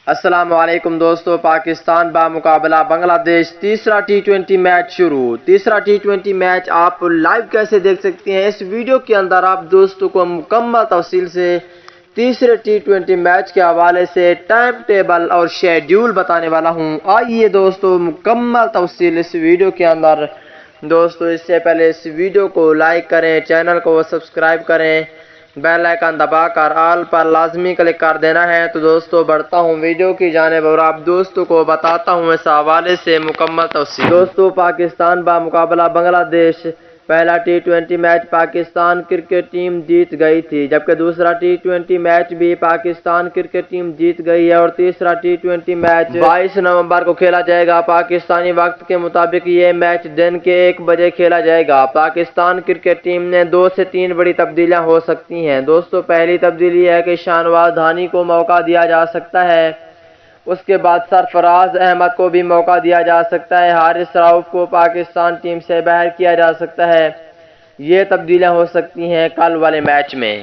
السلام علیکم دوستو، پاکستان بمقابلہ بنگلہ دیش تیسرا ٹی20 میچ شروع۔ تیسرا ٹی20 میچ آپ لائیو کیسے دیکھ سکتے ہیں؟ اس ویڈیو کے اندر آپ دوستوں کو مکمل تفصیل سے تیسرے ٹی20 میچ کے حوالے سے ٹائم ٹیبل اور شیڈیول بتانے والا ہوں۔ آئیے دوستو مکمل تفصیل اس ویڈیو کے اندر۔ دوستو اس سے پہلے اس ویڈیو کو لائک کریں، چینل کو سبسکرائب کریں، بیل آئیکن دبا کر آل پر لازمی کلک کر دینا ہے۔ تو دوستو بڑھتا ہوں ویڈیو کی جانب اور آپ دوستوں کو بتاتا ہوں اس حوالے سے مکمل تفصیل۔ دوستو پاکستان بمقابلہ بنگلہ دیش پہلا ٹی20 میچ پاکستان کرکٹ ٹیم جیت گئی تھی، جبکہ دوسرا ٹی20 میچ بھی پاکستان کرکٹ ٹیم جیت گئی ہے اور تیسرا ٹی20 میچ 22 نومبر کو کھیلا جائے گا۔ پاکستانی وقت کے مطابق یہ میچ دن کے 1 بجے کھیلا جائے گا۔ پاکستان کرکٹ ٹیم نے 2 سے 3 بڑی تبدیلیاں ہو سکتی ہیں۔ دوستو پہلی تبدیلی یہ ہے کہ شاہنواز دھانی کو موقع دیا جا سکتا ہے، اس کے بعد سرفراز احمد کو بھی موقع دیا جا سکتا ہے، حارث رؤف کو پاکستان ٹیم سے باہر کیا جا سکتا ہے۔ یہ تبدیلیاں ہو سکتی ہیں کل والے میچ میں۔